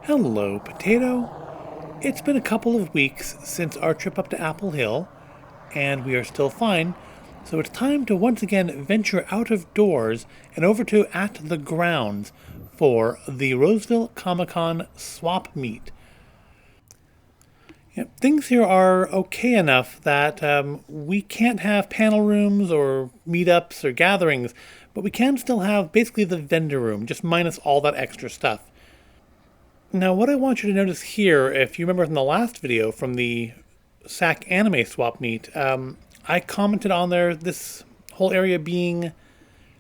Hello, Potato. It's been a couple of weeks since our trip up to Apple Hill, and we are still fine, so it's time to once again venture out of doors and over to At the Grounds for the Roseville Comic-Con Swap Meet. Things here are okay enough that we can't have panel rooms or meetups or gatherings, but we can still have basically the vendor room, just minus all that extra stuff. Now, what I want you to notice here, if you remember from the last video from the SAC Anime Swap Meet, I commented on this whole area being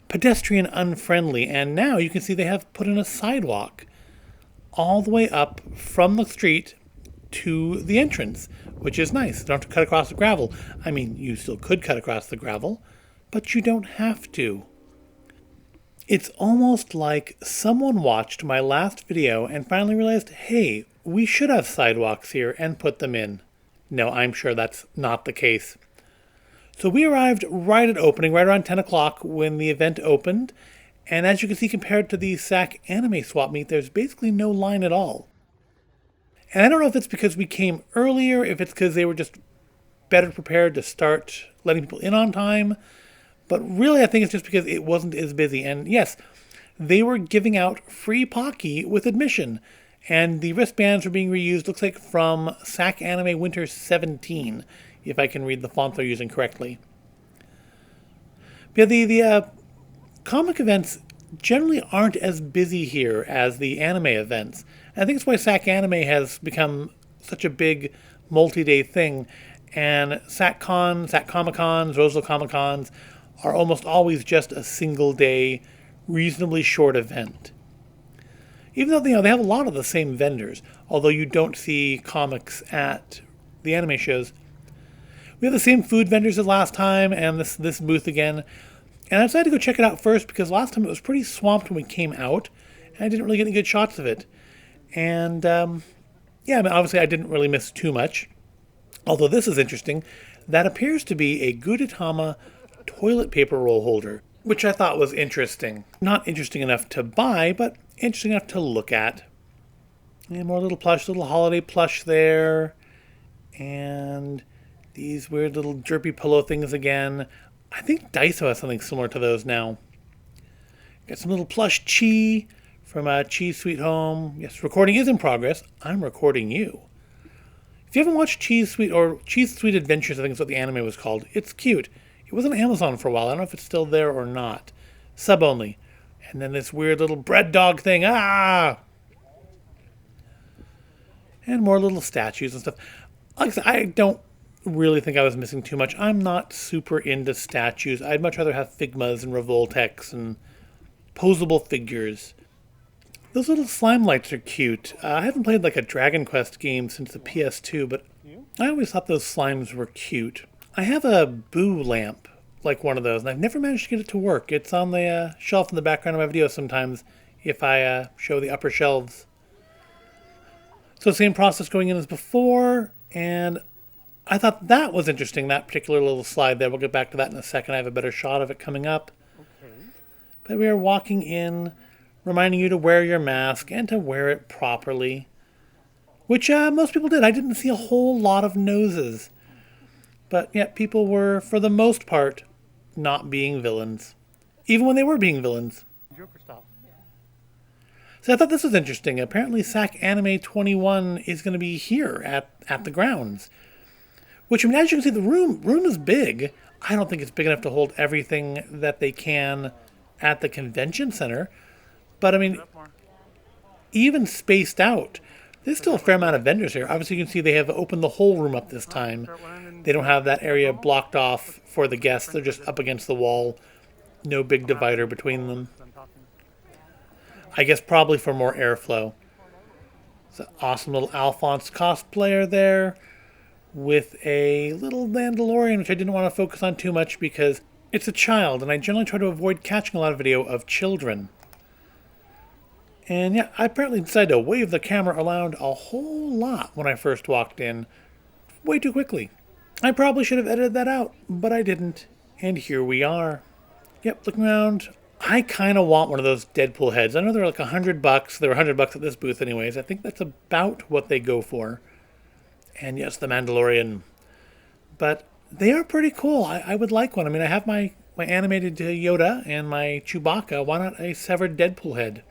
pedestrian unfriendly, and now you can see they have put in a sidewalk all the way up from the street to the entrance, which is nice. You don't have to cut across the gravel. I mean, you still could cut across the gravel, but you don't have to. It's almost like someone watched my last video and finally realized, hey, we should have sidewalks here, and put them in. No, I'm sure that's not the case. So we arrived right at opening, right around 10 o'clock when the event opened, and as you can see, compared to the SAC Anime Swap Meet, there's basically no line at all. And I don't know if it's because we came earlier, if it's because they were just better prepared to start letting people in on time, but really, I think it's just because it wasn't as busy. And yes, they were giving out free Pocky with admission. And the wristbands were being reused, looks like from SAC Anime Winter 17, if I can read the font they're using correctly. But yeah, the comic events generally aren't as busy here as the anime events. And I think it's why SAC Anime has become such a big multi-day thing. And SAC Comic-Cons, Roseville Comic-Cons are almost always just a single day, reasonably short event. Even though they have a lot of the same vendors, although you don't see comics at the anime shows. We have the same food vendors as last time, and this booth again. And I decided to go check it out first because last time it was pretty swamped when we came out, and I didn't really get any good shots of it. And yeah, I mean, obviously I didn't really miss too much. Although this is interesting. That appears to be a Gudetama toilet paper roll holder, which I thought was interesting. Not interesting enough to buy, but interesting enough to look at. And more little holiday plush there. And these weird little derpy pillow things again. I think Daiso has something similar to those now. Got some little plush Chi from Chi's Sweet Home. Yes, recording is in progress. I'm recording you. If you haven't watched Chi's Sweet Adventures, I think is what the anime was called, it's cute. It was on Amazon for a while. I don't know if it's still there or not. Sub only. And then this weird little bread dog thing. Ah! And more little statues and stuff. Like I said, I don't really think I was missing too much. I'm not super into statues. I'd much rather have Figmas and Revoltex and posable figures. Those little slime lights are cute. I haven't played like a Dragon Quest game since the PS2, but I always thought those slimes were cute. I have a Boo lamp, like one of those, and I've never managed to get it to work. It's on the shelf in the background of my videos sometimes, if I show the upper shelves. So same process going in as before, and I thought that was interesting, that particular little slide there. We'll get back to that in a second. I have a better shot of it coming up. Okay. But we are walking in, reminding you to wear your mask and to wear it properly, which most people did. I didn't see a whole lot of noses. But yet people were, for the most part, not being villains. Even when they were being villains. Joker style. So I thought this was interesting. Apparently SAC Anime 21 is going to be here at the grounds. Which, I mean, as you can see, the room is big. I don't think it's big enough to hold everything that they can at the convention center. But, I mean, even spaced out, there's still a fair amount of vendors here. Obviously, you can see they have opened the whole room up this time. They don't have that area blocked off for the guests. They're just up against the wall. No big divider between them. I guess probably for more airflow. It's an awesome little Alphonse cosplayer there with a little Mandalorian, which I didn't want to focus on too much because it's a child, and I generally try to avoid catching a lot of video of children. And yeah, I apparently decided to wave the camera around a whole lot when I first walked in. Way too quickly. I probably should have edited that out, but I didn't. And here we are. Yep, looking around, I kind of want one of those Deadpool heads. I know they're like $100. They were $100 at this booth, anyways. I think that's about what they go for. And yes, the Mandalorian. But they are pretty cool. I would like one. I mean, I have my animated Yoda and my Chewbacca. Why not a severed Deadpool head?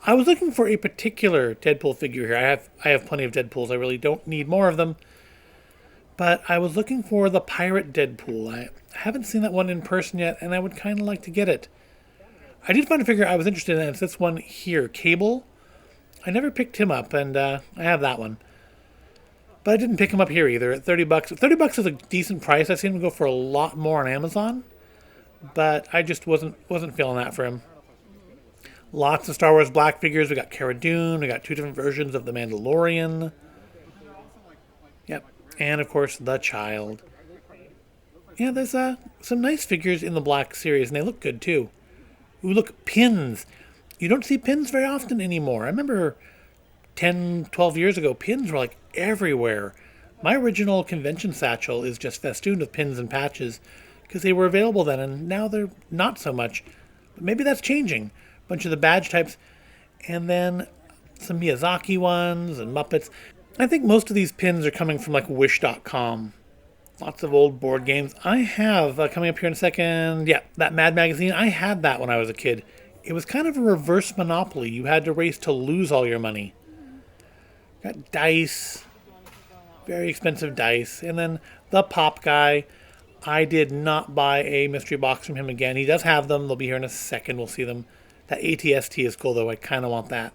I was looking for a particular Deadpool figure here. I have plenty of Deadpools. I really don't need more of them. But I was looking for the Pirate Deadpool. I haven't seen that one in person yet, and I would kind of like to get it. I did find a figure I was interested in. It's this one here, Cable. I never picked him up, and I have that one. But I didn't pick him up here either at $30. $30 is a decent price. I've seen him go for a lot more on Amazon, but I just wasn't feeling that for him. Lots of Star Wars Black figures. We got Cara Dune. We got 2 different versions of the Mandalorian. Yep, and of course the Child. Yeah, there's some nice figures in the Black series, and they look good too. Ooh, look, pins. You don't see pins very often anymore. I remember 10, 12 years ago, pins were like everywhere. My original convention satchel is just festooned with pins and patches because they were available then, and now they're not so much. But maybe that's changing. A bunch of the badge types, and then some Miyazaki ones and Muppets. I think most of these pins are coming from like Wish.com. Lots of old board games. I have, coming up here in a second, yeah, that Mad Magazine. I had that when I was a kid. It was kind of a reverse Monopoly. You had to race to lose all your money. Got dice, very expensive dice. And then the Pop Guy. I did not buy a mystery box from him again. He does have them. They'll be here in a second. We'll see them. That ATST is cool, though. I kind of want that.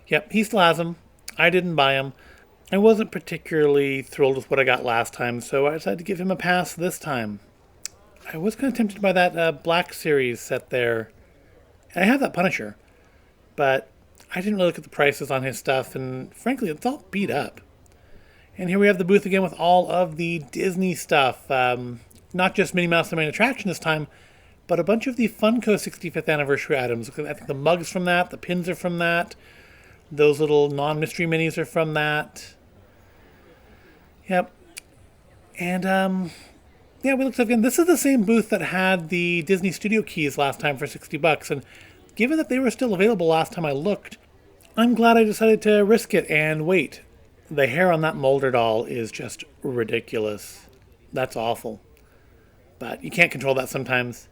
Yep, he still has them. I didn't buy them. I wasn't particularly thrilled with what I got last time, so I decided to give him a pass this time. I was kind of tempted by that Black Series set there. And I have that Punisher, but I didn't really look at the prices on his stuff, and frankly, it's all beat up. And here we have the booth again with all of the Disney stuff. Not just Minnie Mouse and Main Attraction this time, but a bunch of the Funko 65th Anniversary items. I think the mugs from that, the pins are from that. Those little non-mystery minis are from that. Yep. And, yeah, we looked up again. This is the same booth that had the Disney Studio keys last time for $60. And given that they were still available last time I looked, I'm glad I decided to risk it and wait. The hair on that Mulder doll is just ridiculous. That's awful. But you can't control that sometimes.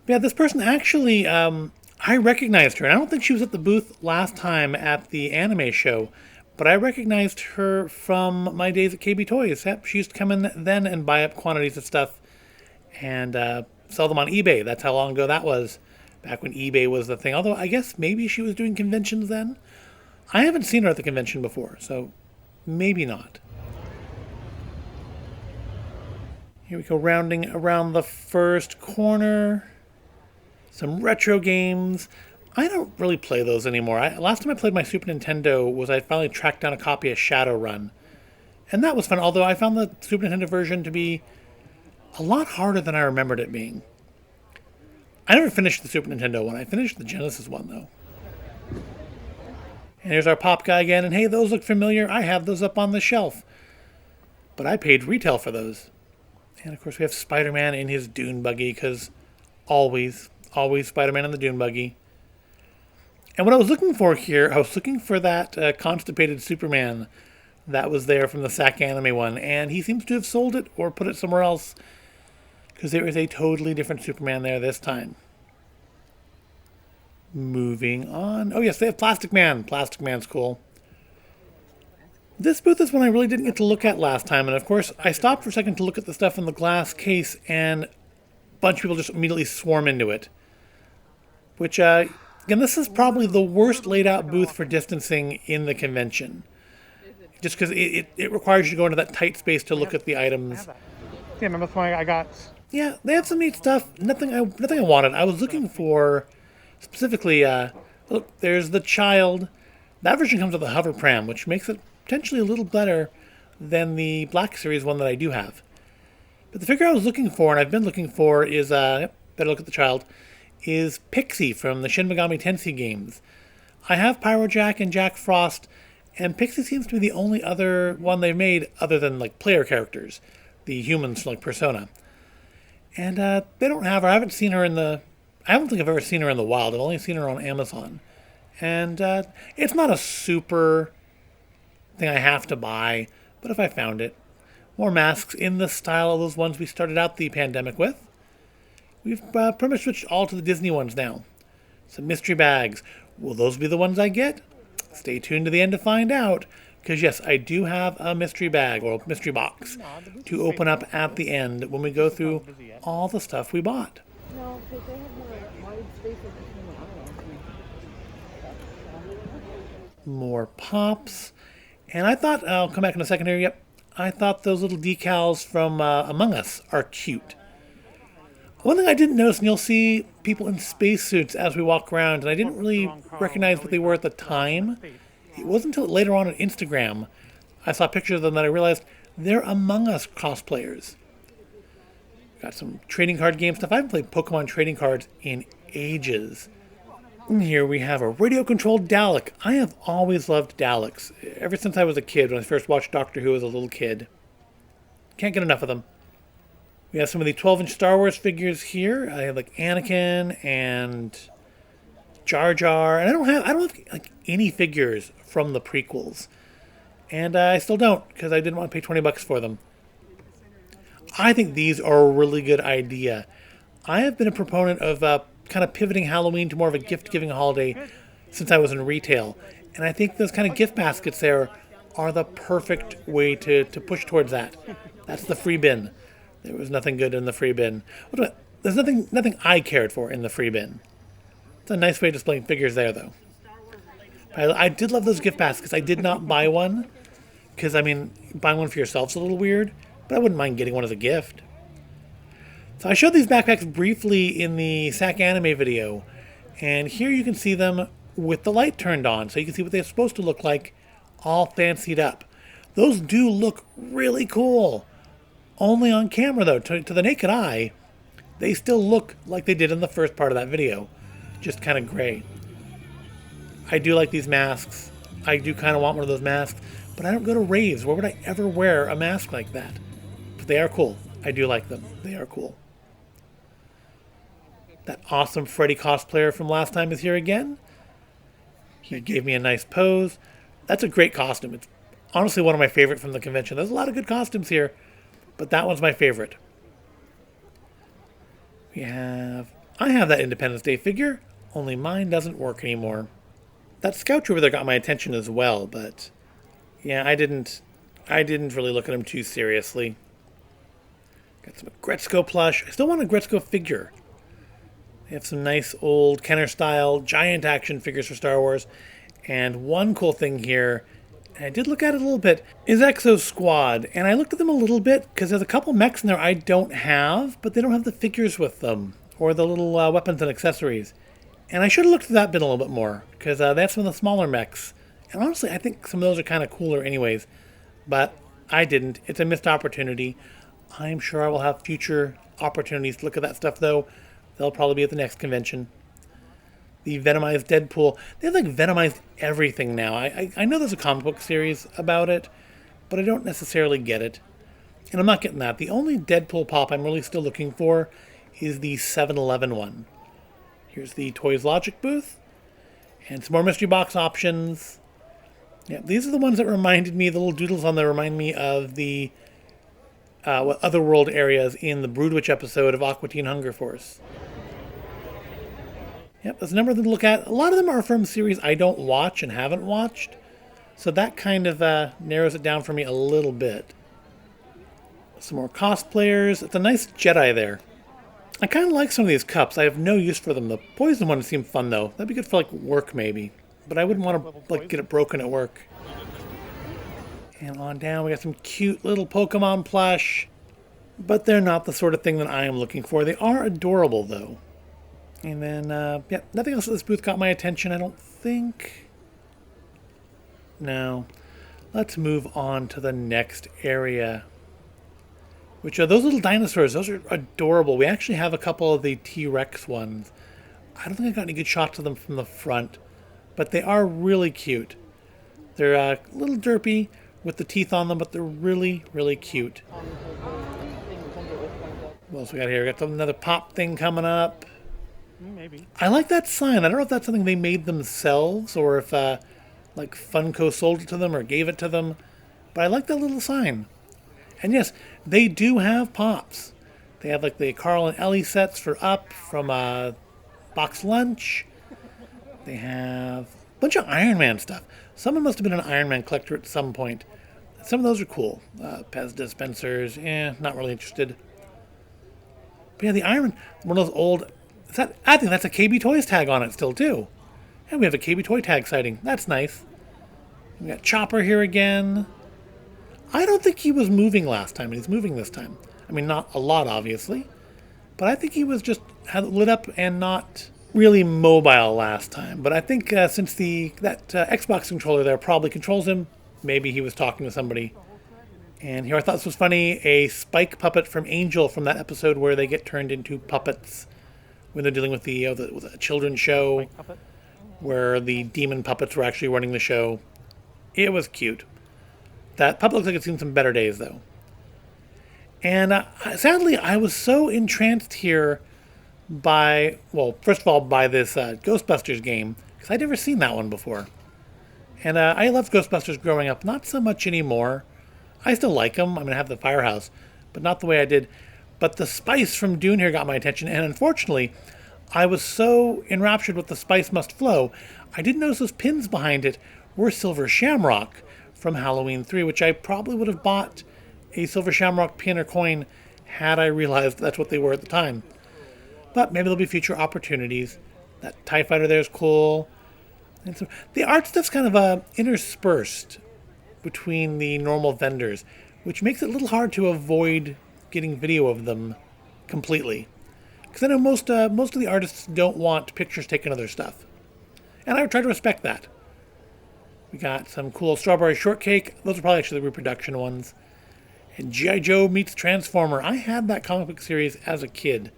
But yeah, this person actually, I recognized her. And I don't think she was at the booth last time at the anime show. But I recognized her from my days at KB Toys. Yep, she used to come in then and buy up quantities of stuff and sell them on eBay. That's how long ago that was, back when eBay was the thing. Although I guess maybe she was doing conventions then. I haven't seen her at the convention before, so maybe not. Here we go, rounding around the first corner. Some retro games. I don't really play those anymore. Last time I played my Super Nintendo was I finally tracked down a copy of Shadowrun. And that was fun, although I found the Super Nintendo version to be a lot harder than I remembered it being. I never finished the Super Nintendo one. I finished the Genesis one, though. And here's our Pop Guy again. And hey, those look familiar. I have those up on the shelf. But I paid retail for those. And of course we have Spider-Man in his dune buggy, because always Spider-Man in the dune buggy. And what I was looking for here, I was looking for that constipated Superman that was there from the SAC anime one. And he seems to have sold it or put it somewhere else, because there is a totally different Superman there this time. Moving on. Oh yes, they have Plastic Man. Plastic Man's cool. This booth is one I really didn't get to look at last time. And of course, I stopped for a second to look at the stuff in the glass case, and a bunch of people just immediately swarm into it. Which, again, this is probably the worst laid out booth for distancing in the convention. Just because it requires you to go into that tight space to look at the items. Yeah, remember the one I got? Yeah, they have some neat stuff. Nothing I wanted. I was looking for, specifically, look, there's the Child. That version comes with a hover pram, which makes it potentially a little better than the Black Series one that I do have. But the figure I was looking for, and I've been looking for, is, better look at the Child, is Pixie from the Shin Megami Tensei games. I have Pyro Jack and Jack Frost, and Pixie seems to be the only other one they've made other than like player characters, the humans from like Persona. And they don't have her. I haven't seen her in the I don't think I've ever seen her in the wild. I've only seen her on Amazon. And it's not a super thing I have to buy, but if I found it. More masks in the style of those ones we started out the pandemic with. We've pretty much switched all to the Disney ones now. Some mystery bags. Will those be the ones I get? Stay tuned to the end to find out. Because yes, I do have a mystery bag or mystery box to open up at the end when we go through all the stuff we bought. No, because they have more wide spaces between the aisles. More pops. And I thought, I'll come back in a second here, yep. I thought those little decals from Among Us are cute. One thing I didn't notice, and you'll see people in spacesuits as we walk around, and I didn't really recognize what they were at the time. It wasn't until later on Instagram I saw pictures of them that I realized they're Among Us cosplayers. Got some trading card game stuff. I haven't played Pokemon trading cards in ages. And here we have a radio-controlled Dalek. I have always loved Daleks, ever since I was a kid, when I first watched Doctor Who as a little kid. Can't get enough of them. We have some of the 12-inch Star Wars figures here. I have like Anakin and Jar Jar, and I don't have like any figures from the prequels, and I still don't because I didn't want to pay $20 for them. I think these are a really good idea. I have been a proponent of kind of pivoting Halloween to more of a gift-giving holiday since I was in retail, and I think those kind of gift baskets there are the perfect way to push towards that. That's the free bin. There was nothing good in the free bin. There's nothing I cared for in the free bin. It's a nice way of displaying figures there, though. I did love those gift baskets. I did not buy one, because, I mean, buying one for yourself is a little weird, but I wouldn't mind getting one as a gift. So I showed these backpacks briefly in the SAC anime video, and here you can see them with the light turned on, so you can see what they're supposed to look like, all fancied up. Those do look really cool. Only on camera, though, to the naked eye, they still look like they did in the first part of that video. Just kind of gray. I do like these masks. I do kind of want one of those masks, but I don't go to raves. Where would I ever wear a mask like that? But they are cool. I do like them. They are cool. That awesome Freddy cosplayer from last time is here again. He gave me a nice pose. That's a great costume. It's honestly one of my favorite from the convention. There's a lot of good costumes here, but that one's my favorite. I have that Independence Day figure, only mine doesn't work anymore. That Scout over there got my attention as well, but yeah, I didn't really look at him too seriously. Got some Gretzko plush. I still want a Gretzko figure. They have some nice old Kenner-style giant action figures for Star Wars. And one cool thing here, and I did look at it a little bit, is Exo Squad. And I looked at them a little bit, because there's a couple mechs in there I don't have, but they don't have the figures with them, or the little weapons and accessories. And I should have looked at that bin a little bit more, because they have some of the smaller mechs. And honestly, I think some of those are kind of cooler anyways. But I didn't. It's a missed opportunity. I'm sure I will have future opportunities to look at that stuff, though. They'll probably be at the next convention. The Venomized Deadpool. They have, like, Venomized everything now. I know there's a comic book series about it, but I don't necessarily get it. And I'm not getting that. The only Deadpool pop I'm really still looking for is the 7-Eleven one. Here's the Toys Logic booth. And some more mystery box options. Yeah, these are the ones that reminded me, the little doodles on there remind me of the Otherworld areas in the Broodwitch episode of Aqua Teen Hunger Force. Yep, there's a number of them to look at. A lot of them are from series I don't watch and haven't watched. So that kind of narrows it down for me a little bit. Some more cosplayers. It's a nice Jedi there. I kind of like some of these cups. I have no use for them. The poison ones seem fun, though. That'd be good for, like, work, maybe. But I wouldn't want to, like, get it broken at work. And on down, we got some cute little Pokemon plush. But they're not the sort of thing that I am looking for. They are adorable, though. And then, yeah, nothing else at this booth caught my attention, I don't think. No. Let's move on to the next area. Which are those little dinosaurs. Those are adorable. We actually have a couple of the T-Rex ones. I don't think I got any good shots of them from the front. But they are really cute. They're a little derpy with the teeth on them, but they're really, really cute. What else we got here? We got another pop thing coming up. Maybe. I like that sign. I don't know if that's something they made themselves or if like Funko sold it to them or gave it to them, but I like that little sign. And yes, they do have pops. They have like the Carl and Ellie sets for Up from Box Lunch. They have a bunch of Iron Man stuff. Someone must have been an Iron Man collector at some point. Some of those are cool. Pez dispensers, not really interested. But yeah, the Iron Man, one of those old. I think that's a KB Toys tag on it still too. And we have a KB Toy tag sighting. That's nice. We got Chopper here again. I don't think he was moving last time, and he's moving this time. I mean, not a lot, obviously. But I think he was just had it lit up and not really mobile last time. But I think since that Xbox controller there probably controls him, maybe he was talking to somebody. And here I thought this was funny, a Spike puppet from Angel from that episode where they get turned into puppets when they're dealing with the children's show where the demon puppets were actually running the show. It was cute. That puppet looks like it's seen some better days, though. And sadly, I was so entranced here by, well, first of all, by this Ghostbusters game, because I'd never seen that one before. And I loved Ghostbusters growing up, not so much anymore. I still like them. I'm going to have the Firehouse, but not the way I did. But the spice from Dune here got my attention, and unfortunately, I was so enraptured with the spice must flow, I didn't notice those pins behind it were Silver Shamrock from Halloween 3, which I probably would have bought a Silver Shamrock pin or coin had I realized that's what they were at the time. But maybe there'll be future opportunities. That TIE Fighter there is cool. And so the art stuff's kind of interspersed between the normal vendors, which makes it a little hard to avoid getting video of them completely. Because I know most of the artists don't want pictures taken of their stuff. And I try to respect that. We got some cool strawberry shortcake. Those are probably actually the reproduction ones. And G.I. Joe meets Transformer. I had that comic book series as a kid,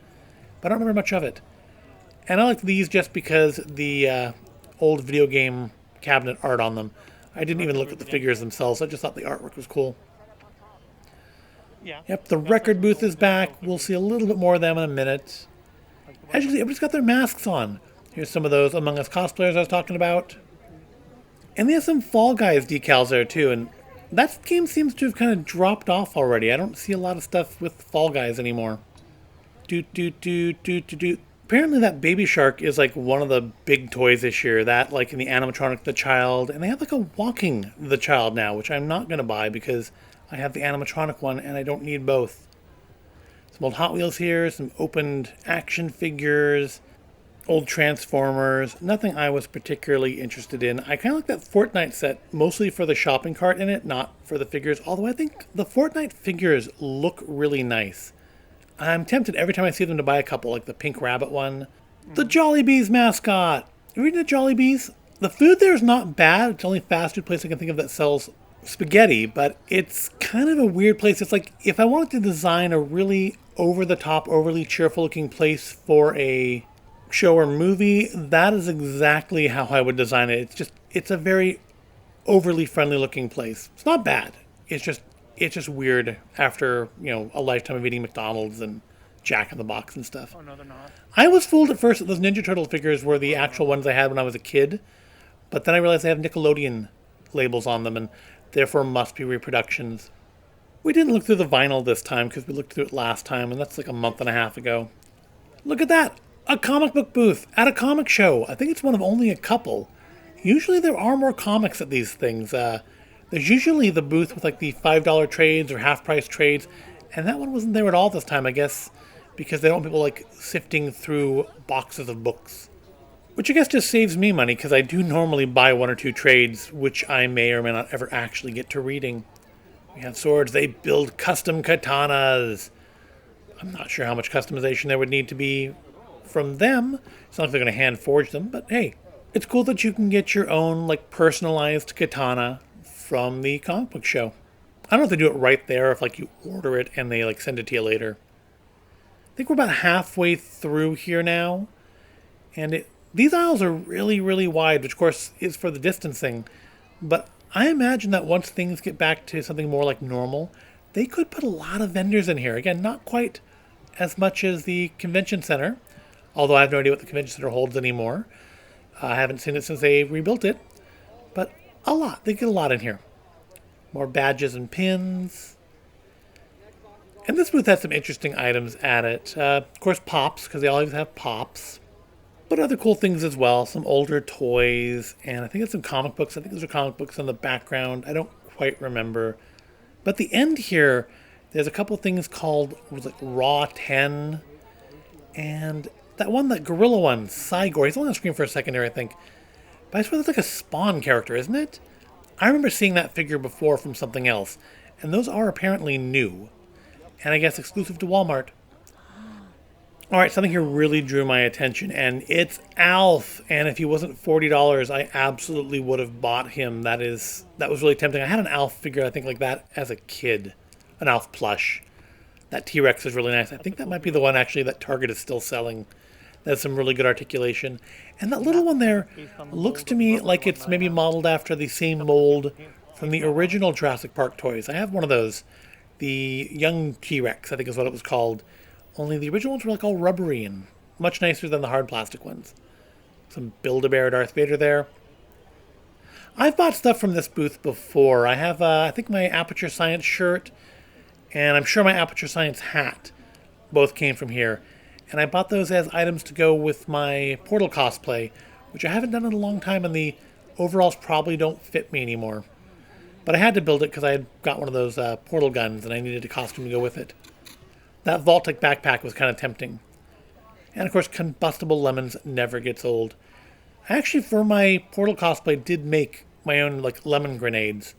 but I don't remember much of it. And I like these just because the old video game cabinet art on them. I didn't even look at the figures themselves. I just thought the artwork was cool. Yep, the record booth is back. We'll see a little bit more of them in a minute. As you can see, everybody's got their masks on. Here's some of those Among Us cosplayers I was talking about. And they have some Fall Guys decals there too, and that game seems to have kind of dropped off already. I don't see a lot of stuff with Fall Guys anymore. Apparently that Baby Shark is like one of the big toys this year. That, like in the animatronic The Child, and they have like a walking The Child now, which I'm not going to buy because I have the animatronic one and I don't need both. Some old Hot Wheels here, some opened action figures, old Transformers. Nothing I was particularly interested in. I kind of like that Fortnite set, mostly for the shopping cart in it, not for the figures. Although I think the Fortnite figures look really nice. I'm tempted every time I see them to buy a couple, like the Pink Rabbit one. The Jollibees mascot! You reading the Jollibees? The food there is not bad. It's the only fast food place I can think of that sells spaghetti, but it's kind of a weird place. It's like if I wanted to design a really over-the-top, overly cheerful-looking place for a show or movie, that is exactly how I would design it. It's a very overly friendly-looking place. It's not bad. It's just weird after, a lifetime of eating McDonald's and Jack in the Box and stuff. Oh, no, they're not. I was fooled at first that those Ninja Turtle figures were the actual ones I had when I was a kid, but then I realized they have Nickelodeon labels on them and therefore must be reproductions. We didn't look through the vinyl this time because we looked through it last time, and that's like a month and a half ago. Look at that! A comic book booth at a comic show. I think it's one of only a couple. Usually there are more comics at these things. There's usually the booth with like the $5 trades or half-price trades, and that one wasn't there at all this time, I guess, because they don't want people like sifting through boxes of books. Which I guess just saves me money, because I do normally buy one or two trades, which I may or may not ever actually get to reading. We have swords. They build custom katanas. I'm not sure how much customization there would need to be from them. It's not like they're going to hand forge them, but hey, it's cool that you can get your own like personalized katana from the comic book show. I don't know if they do it right there, or if like you order it and they like send it to you later. I think we're about halfway through here now, and these aisles are really, really wide, which of course is for the distancing, but I imagine that once things get back to something more like normal, they could put a lot of vendors in here. Again, not quite as much as the convention center, although I have no idea what the convention center holds anymore. I haven't seen it since they rebuilt it, but a lot. They get a lot in here. More badges and pins. And this booth has some interesting items at it. Of course, pops, because they always have pops. But other cool things as well. Some older toys, and I think it's some comic books. I think those are comic books in the background. I don't quite remember. But at the end here, there's a couple things called, was it Raw 10? And that one, that gorilla one, Cygor, he's only on the screen for a second there, I think. But I swear that's like a Spawn character, isn't it? I remember seeing that figure before from something else. And those are apparently new. And I guess exclusive to Walmart. Alright, something here really drew my attention, and it's Alf. And if he wasn't $40, I absolutely would have bought him. That was really tempting. I had an Alf figure, I think, like that as a kid. An Alf plush. That T-Rex is really nice. I think that might be the one, actually, that Target is still selling. That's some really good articulation. And that little one there looks to me like it's maybe modeled after the same mold from the original Jurassic Park toys. I have one of those. The young T-Rex, I think is what it was called. Only the original ones were like all rubbery and much nicer than the hard plastic ones. Some Build-A-Bear Darth Vader there. I've bought stuff from this booth before. I have, I think, my Aperture Science shirt, and I'm sure my Aperture Science hat both came from here. And I bought those as items to go with my Portal cosplay, which I haven't done in a long time, and the overalls probably don't fit me anymore. But I had to build it because I had got one of those Portal guns, and I needed a costume to go with it. That Vault-Tec backpack was kind of tempting. And of course, Combustible Lemons never gets old. I actually, for my Portal cosplay, did make my own like lemon grenades.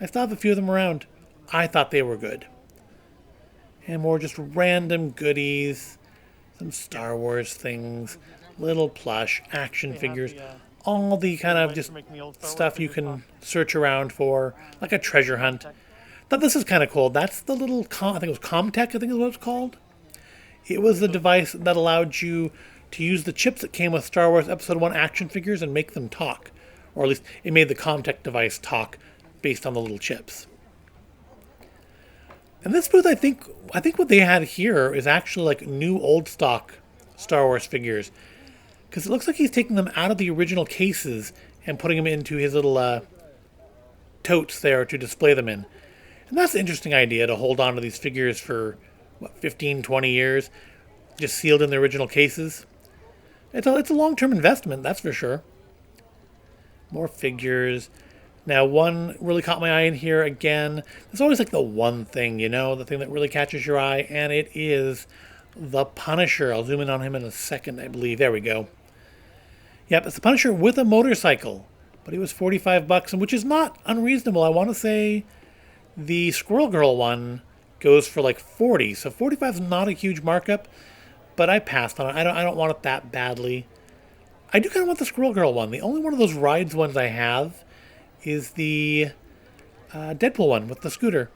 I still have a few of them around. I thought they were good. And more just random goodies. Some Star Wars things. Little plush, action figures. All the kind of just stuff you can search around for. Like a treasure hunt. Thought this is kind of cool. That's the little, I think it was Comtech, I think is what it's called. It was the device that allowed you to use the chips that came with Star Wars Episode 1 action figures and make them talk. Or at least it made the Comtech device talk based on the little chips. And this booth, I think what they had here is actually like new old stock Star Wars figures. Because it looks like he's taking them out of the original cases and putting them into his little totes there to display them in. And that's an interesting idea, to hold on to these figures for, what, 15, 20 years, just sealed in the original cases. It's a long-term investment, that's for sure. More figures. Now, one really caught my eye in here again. There's always like the one thing, you know, the thing that really catches your eye, and it is the Punisher. I'll zoom in on him in a second, I believe. There we go. Yep, it's the Punisher with a motorcycle. But he was $45, and which is not unreasonable. I want to say the Squirrel Girl one goes for like 40, so 45 is not a huge markup, but I passed on it. I don't want it that badly. I do kind of want the Squirrel Girl one. The only one of those rides ones I have is the Deadpool one with the scooter.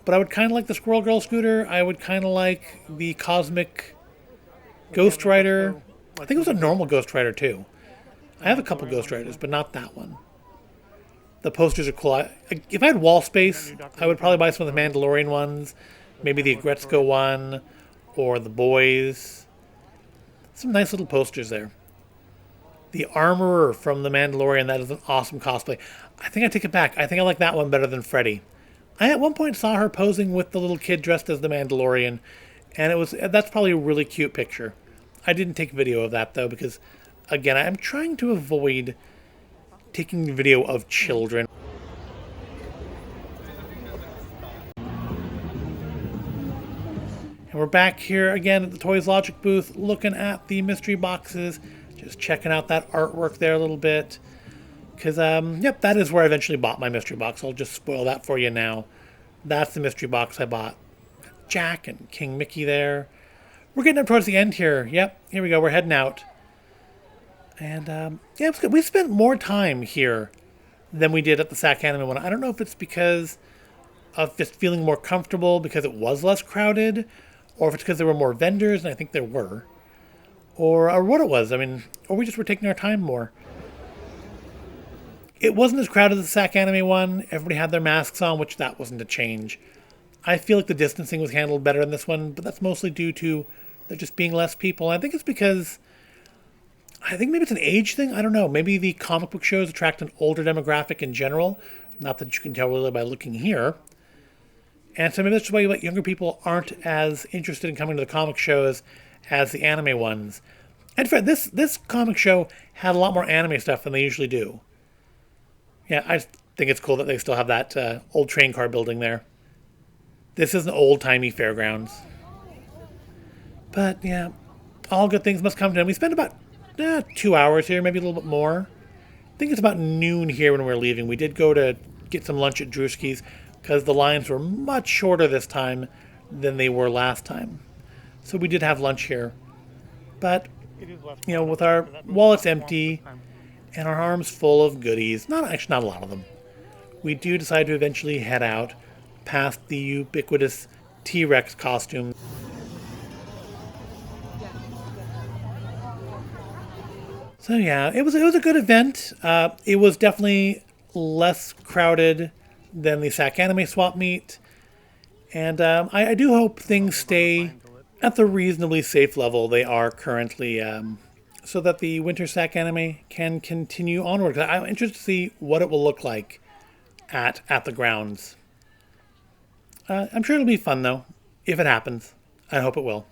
But I would kind of like the Squirrel Girl scooter. I would kind of like the Cosmic Ghost Rider. I think it was a normal Ghost Rider too. I have a couple Ghost Riders, but not that one. The posters are cool. If I had wall space, I would probably buy some of the Mandalorian ones. Maybe the Agretzko one, or the Boys. Some nice little posters there. The Armorer from the Mandalorian, that is an awesome cosplay. I think I take it back. I think I like that one better than Freddy. I at one point saw her posing with the little kid dressed as the Mandalorian, and that's probably a really cute picture. I didn't take video of that though, because again, I'm trying to avoid taking video of children. And we're back here again at the Toys Logic booth, looking at the mystery boxes, just checking out that artwork there a little bit. Because, yep, that is where I eventually bought my mystery box. I'll just spoil that for you now. That's the mystery box I bought. Jack and King Mickey there. We're getting up towards the end here. Yep, here we go. We're heading out. And, yeah, we spent more time here than we did at the SAC Anime one. I don't know if it's because of just feeling more comfortable because it was less crowded, or if it's because there were more vendors, and I think there were, or what it was. I mean, or we just were taking our time more. It wasn't as crowded as the SAC Anime one. Everybody had their masks on, which that wasn't a change. I feel like the distancing was handled better in this one, but that's mostly due to They're just being less people. I think it's because, I think maybe it's an age thing. I don't know. Maybe the comic book shows attract an older demographic in general. Not that you can tell really by looking here. And so maybe that's why younger people aren't as interested in coming to the comic shows as the anime ones. And in fact, this comic show had a lot more anime stuff than they usually do. Yeah, I think it's cool that they still have that old train car building there. This is an old-timey fairgrounds. But yeah, all good things must come to an end. We spent about 2 hours here, maybe a little bit more. I think it's about noon here when we're leaving. We did go to get some lunch at Drewski's because the lines were much shorter this time than they were last time. So we did have lunch here. But, you know, with our wallets empty and our arms full of goodies, not a lot of them, we do decide to eventually head out past the ubiquitous T-Rex costume. So yeah, it was a good event. It was definitely less crowded than the SAC Anime Swap Meet. And I do hope things stay at the reasonably safe level they are currently, so that the Winter SAC Anime can continue onward. I'm interested to see what it will look like at the grounds. I'm sure it'll be fun, though, if it happens. I hope it will.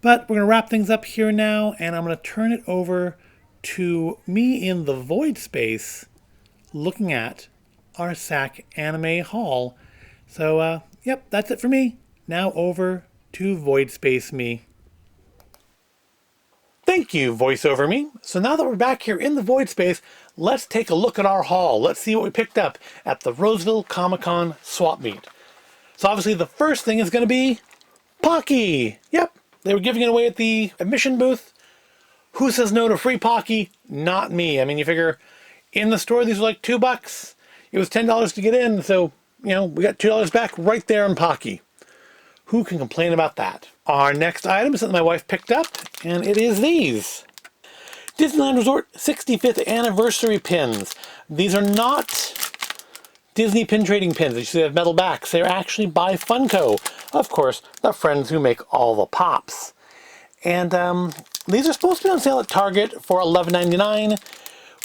But we're going to wrap things up here now, and I'm going to turn it over to me in the void space looking at our SAC Anime Hall. So, yep, that's it for me. Now over to void space me. Thank you, voiceover me. So now that we're back here in the void space, let's take a look at our hall. Let's see what we picked up at the Roseville Comic-Con Swap Meet. So obviously the first thing is going to be Pocky. Yep, they were giving it away at the admission booth. Who says no to free Pocky? Not me. I mean, you figure in the store these were like $2. It was $10 to get in, so, you know, we got $2 back right there on Pocky. Who can complain about that? Our next item is something my wife picked up, and it is these. Disneyland Resort 65th Anniversary Pins. These are not Disney pin trading pins. You see they have metal backs. They're actually by Funko. Of course, the friends who make all the pops. And these are supposed to be on sale at Target for $11.99.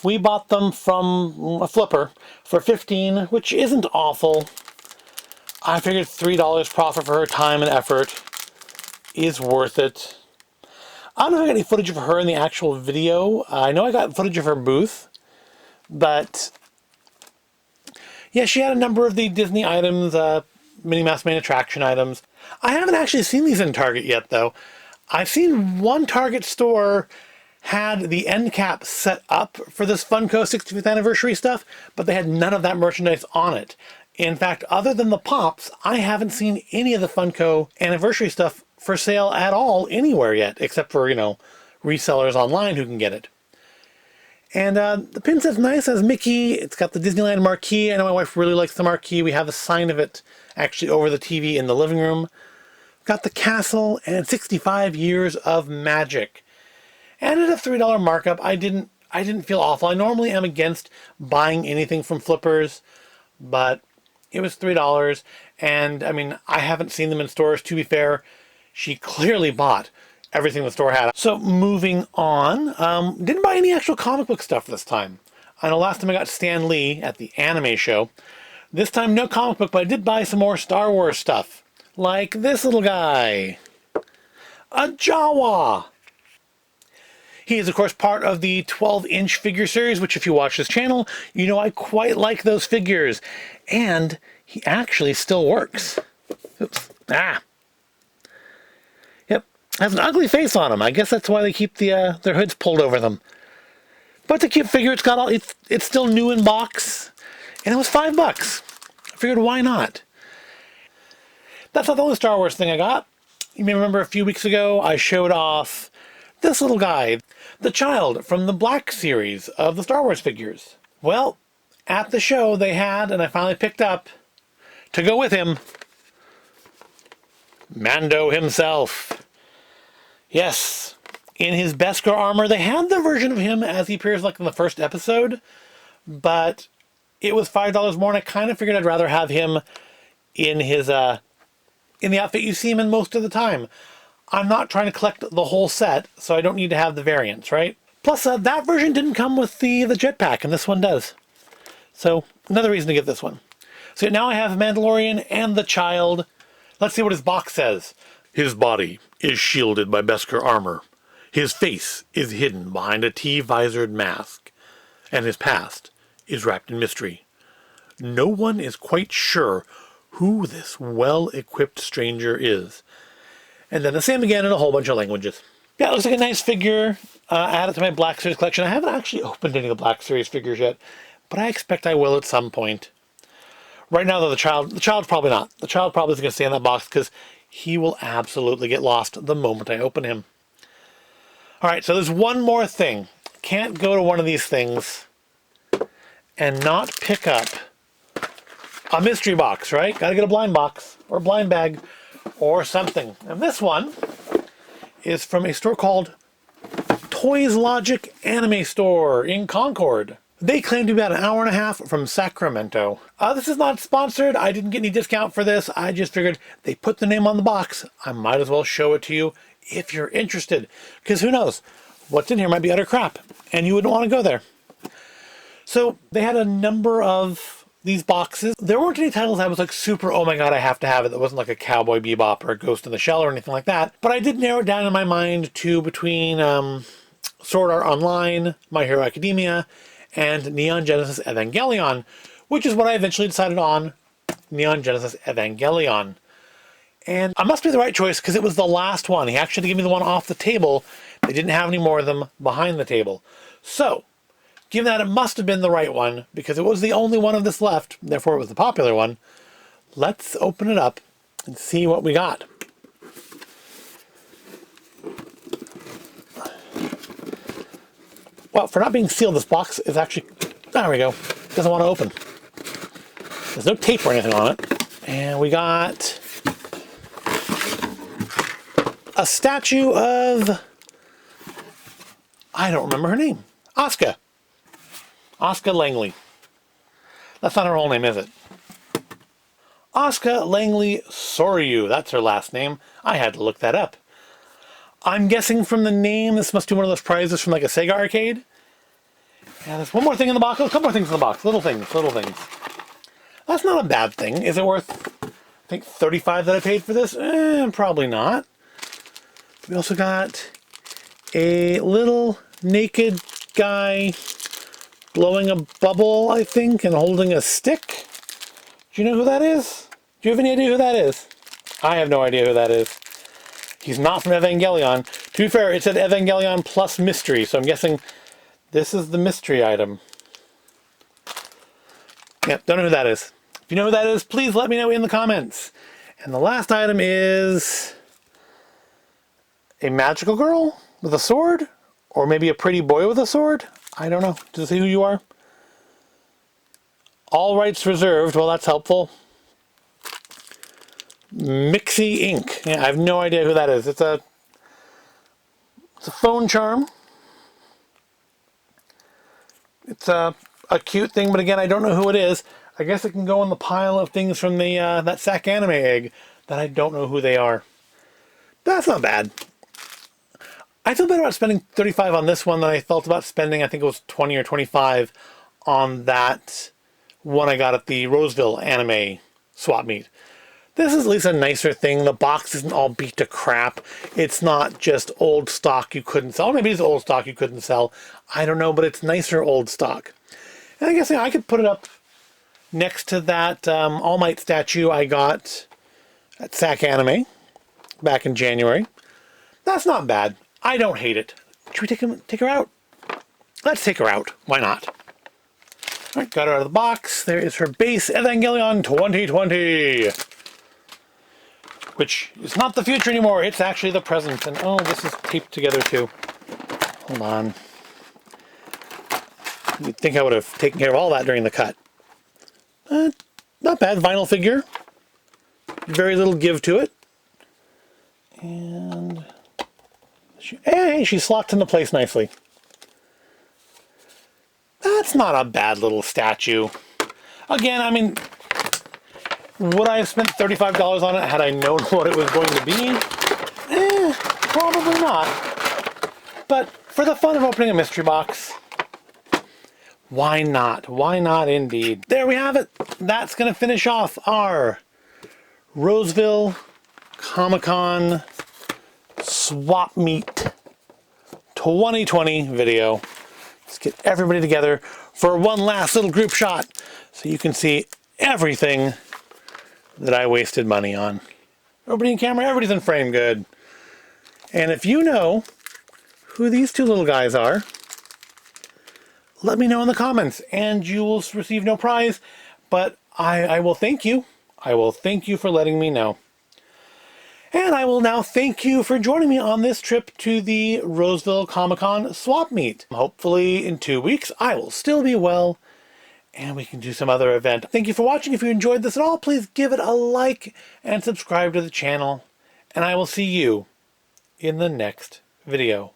We bought them from a flipper for $15, which isn't awful. I figured $3 profit for her time and effort is worth it. I don't know if I got any footage of her in the actual video. I know I got footage of her booth, but yeah, she had a number of the Disney items, Minnie Mouse main attraction items. I haven't actually seen these in Target yet, though. I've seen one Target store had the end cap set up for this Funko 65th anniversary stuff, but they had none of that merchandise on it. In fact, other than the pops, I haven't seen any of the Funko anniversary stuff for sale at all anywhere yet, except for, you know, resellers online who can get it. And the pin set's nice. It has Mickey. It's got the Disneyland marquee. I know my wife really likes the marquee. We have a sign of it actually over the TV in the living room. Got the castle and 65 years of magic. And at a $3 markup, I didn't feel awful. I normally am against buying anything from flippers, but it was $3. And I mean, I haven't seen them in stores. To be fair, she clearly bought everything the store had. So moving on, didn't buy any actual comic book stuff this time. I know last time I got Stan Lee at the anime show. This time no comic book, but I did buy some more Star Wars stuff. Like this little guy. A Jawa. He is, of course, part of the 12-inch figure series, which if you watch this channel, you know I quite like those figures. And he actually still works. Oops. Ah. Yep. Has an ugly face on him. I guess that's why they keep their hoods pulled over them. But it's a cute figure. It's got all. It's still new in box, and it was $5. I figured, why not? That's not the only Star Wars thing I got. You may remember a few weeks ago I showed off this little guy, the child from the Black series of the Star Wars figures. Well, at the show they had, and I finally picked up to go with him, Mando himself. Yes, in his Beskar armor. They had the version of him as he appears like in the first episode, but it was $5 more, and I kind of figured I'd rather have him in his in the outfit you see him in most of the time. I'm not trying to collect the whole set, so I don't need to have the variants, right? Plus, that version didn't come with the jetpack, and this one does. So, another reason to get this one. So now I have Mandalorian and the child. Let's see what his box says. His body is shielded by Beskar armor. His face is hidden behind a T-visored mask. And his past is wrapped in mystery. No one is quite sure who this well-equipped stranger is. And then the same again in a whole bunch of languages. Yeah, it looks like a nice figure. Add it to my Black Series collection. I haven't actually opened any of the Black Series figures yet, but I expect I will at some point. Right now, though, the child's probably not. The child probably is going to stay in that box because he will absolutely get lost the moment I open him. All right, so there's one more thing. Can't go to one of these things and not pick up a mystery box, right? Got to get a blind box or a blind bag or something. And this one is from a store called Toys Logic Anime Store in Concord. They claim to be about an hour and a half from Sacramento. This is not sponsored. I didn't get any discount for this. I just figured they put the name on the box. I might as well show it to you if you're interested. Because who knows? What's in here might be utter crap. And you wouldn't want to go there. So they had a number of these boxes. There weren't any titles I was like super, oh my god, I have to have it. That wasn't like a Cowboy Bebop or a Ghost in the Shell or anything like that. But I did narrow it down in my mind to between Sword Art Online, My Hero Academia, and Neon Genesis Evangelion, which is what I eventually decided on, Neon Genesis Evangelion. And I must be the right choice because it was the last one. He actually gave me the one off the table. They didn't have any more of them behind the table. So, given that it must have been the right one, because it was the only one of this left, therefore it was the popular one, let's open it up and see what we got. Well, for not being sealed, this box is actually, there we go, doesn't want to open. There's no tape or anything on it. And we got a statue of, I don't remember her name, Asuka. Asuka Langley. That's not her whole name, is it? Asuka Langley Soryu, that's her last name. I had to look that up. I'm guessing from the name, this must be one of those prizes from like a Sega arcade. Yeah, there's one more thing in the box. Oh, a couple more things in the box. Little things, little things. That's not a bad thing. Is it worth, I think, $35 that I paid for this? Probably not. We also got a little naked guy blowing a bubble, I think, and holding a stick. Do you know who that is? Do you have any idea who that is? I have no idea who that is. He's not from Evangelion. To be fair, it said Evangelion plus mystery, so I'm guessing this is the mystery item. Yep, don't know who that is. If you know who that is, please let me know in the comments. And the last item is a magical girl with a sword? Or maybe a pretty boy with a sword? I don't know. Does it say who you are? All rights reserved. Well, that's helpful. Mixie Inc. Yeah, I have no idea who that is. It's a phone charm. It's a cute thing, but again, I don't know who it is. I guess it can go in the pile of things from the that Sack Anime egg that I don't know who they are. That's not bad. I feel better about spending $35 on this one than I felt about spending, I think it was $20 or $25 on that one I got at the Roseville Anime Swap Meet. This is at least a nicer thing. The box isn't all beat to crap. It's not just old stock you couldn't sell. Or maybe it's old stock you couldn't sell. I don't know, but it's nicer old stock. And I guess I could put it up next to that All Might statue I got at Sack Anime back in January. That's not bad. I don't hate it. Should we take her out? Let's take her out. Why not? All right, got her out of the box. There is her base Evangelion 2020. Which is not the future anymore. It's actually the present. And oh, this is taped together too. Hold on. You'd think I would have taken care of all that during the cut. Not bad. Vinyl figure. Very little give to it. And hey, she slots into place nicely. That's not a bad little statue. Again, I mean, would I have spent $35 on it had I known what it was going to be? Probably not. But for the fun of opening a mystery box, why not? Why not indeed? There we have it. That's going to finish off our Roseville Comic-Con Swap Meet 2020 video. Let's get everybody together for one last little group shot so you can see everything that I wasted money on. Everybody in camera, everybody's in frame good. And if you know who these two little guys are, let me know in the comments and you will receive no prize, but I will thank you. I will thank you for letting me know. And I will now thank you for joining me on this trip to the Roseville Comic-Con Swap Meet. Hopefully in 2 weeks I will still be well and we can do some other event. Thank you for watching. If you enjoyed this at all, please give it a like and subscribe to the channel. And I will see you in the next video.